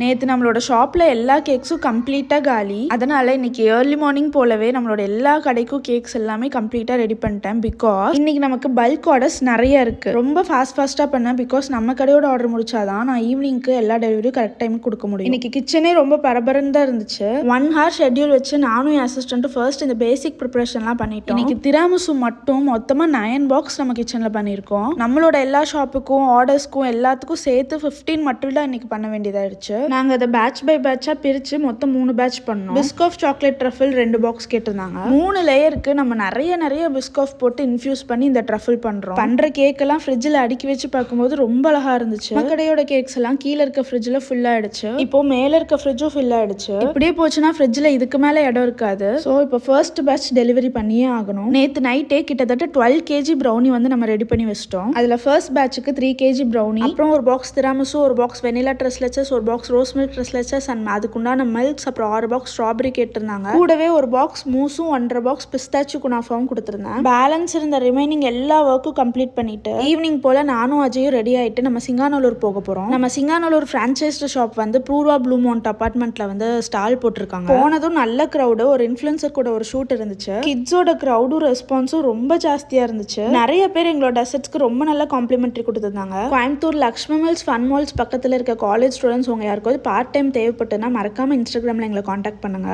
நேற்று நம்மளோட ஷாப்பில் எல்லா கேக்ஸும் கம்ப்ளீட்டாக காலி. அதனால் இன்னைக்கு ஏர்லி மார்னிங் போலவே நம்மளோட எல்லா கடைக்கும் கேக்ஸ் எல்லாமே கம்ப்ளீட்டாக ரெடி பண்ணிட்டேன். பிகாஸ் இன்னைக்கு நமக்கு பல்க் ஆர்டர்ஸ் நிறைய இருக்குது. ரொம்ப ஃபாஸ்ட்டாக பண்ணேன். பிகாஸ் நம்ம கடையோட ஆர்டர் முடிச்சாதான் நான் ஈவினிங்க்கு எல்லா டெலிவரியும் கரெக்ட் டைமுக்கு கொடுக்க முடியும். இன்னைக்கு கிச்சனே ரொம்ப பரபரன்னு தான் இருந்துச்சு. 1 hour ஷெட்யூல் வச்சு நானும் என் அசிஸ்டன்ட்டும் ஃபர்ஸ்ட் இந்த பேசிக் ப்ரிப்பரேஷன்லாம் பண்ணிட்டோம். இன்னைக்கு திராமிசு மட்டும் மொத்தமாக 9 பாக்ஸ் நம்ம கிச்சனில் பண்ணியிருக்கோம். நம்மளோட எல்லா ஷாப்புக்கும் ஆர்டர்ஸ்க்கும் எல்லாத்துக்கும் சேர்த்து 15 மட்டும் தான் இன்னைக்கு பண்ண வேண்டியதாயிருச்சு. நாங்கள் அதை பேட்ச் பை பேட்சாக பிரித்து மொத்தம் 3 பேட்ச் பண்ணோம். பிஸ்காஃப் சாக்லேட் ட்ரஃபிள் 2 பாக்ஸ் கேட்டிருந்தாங்க. 3 லேயருக்கு நம்ம நிறைய பிஸ்காஃப் போட்டு இன்ஃபியூஸ் பண்ணி இந்த ட்ரஃபிள் பண்ணுறோம். பண்ணுற கேக்கெல்லாம் ஃப்ரிட்ஜில் அடுக்கி வச்சு பார்க்கும்போது ரொம்ப அழகாக இருந்துச்சு. நம்ம கடையோட கேக்ஸ் எல்லாம் கீழே இருக்க ஃப்ரிட்ஜில் ஃபுல் ஆயிடுச்சு. இப்போ மேலே இருக்க ஃப்ரிட்ஜும் ஃபில் ஆயிடுச்சு. இப்படியே போச்சுன்னா ஃப்ரிட்ஜில் இதுக்கு மேலே இடம் இருக்காது. ஸோ இப்போ ஃபர்ஸ்ட் பேட்ச் டெலிவரி பண்ணியே ஆகணும். நேற்று நைட்டே கிட்டத்தட்ட 12 kg ப்ரௌனி வந்து நம்ம ரெடி பண்ணி வச்சிட்டோம். அதில் ஃபர்ஸ்ட் பேட்சுக்கு 3 kg ப்ரௌனி, அப்புறம் ஒரு பாக்ஸ் திராமிசு, ஒரு பாக்ஸ் வெனிலா ட்ரெஸ்லெச்சஸ், ஒரு box rose milk tres leches and அதுக்குண்டான மில்க்ஸ், அப்புறம் 6 பாக்ஸ் ஸ்ட்ராபெரி கேட்டிருந்தாங்க. கூடவே ஒரு பாக்ஸ் மூஸும் 1.5 பாக்ஸ் பிஸ்தாச்சு குனாஃபாவும் கொடுத்துருந்தேன். பேலன்ஸ் இருந்த ரிமைனிங் எல்லா ஒர்க்கும் கம்ப்ளீட் பண்ணிட்டு ஈவினிங் போல நானும் அஜயும் ரெடி ஆயிட்டு நம்ம சிங்காநல்லூர் போக போறோம். நம்ம சிங்காநல்லூர் பிரான்ச்சைஸ்டு ஷாப் வந்து பூர்வா ப்ளூ மவுண்ட் அபார்ட்மெண்ட்ல வந்து ஸ்டால் போட்டிருக்காங்க. போனதும் நல்ல கிரௌடு. ஒரு இன்ஃபுளுசர் கூட ஒரு ஷூட் இருந்துச்சு. கிட்ஸோட கிரௌடும் ரெஸ்பான்ஸும் ரொம்ப ஜாஸ்தியா இருந்துச்சு. நிறைய பேர் எங்களோட அசெட்ஸ்க்கு ரொம்ப நல்ல காம்ப்ளிமெண்ட்ரி கொடுத்துருந்தாங்க. Coimbatore Lakshmi mills fun malls பக்கத்துல இருக்க காலேஜ் ஸ்டூடெண்ட்ஸ் உங்க யாருக்காவது பார்ட் டைம் தேவைப்பட்டுன்னா மறக்காம இன்ஸ்டாகிராம்ல எங்களை காண்டாக்ட் பண்ணுங்க.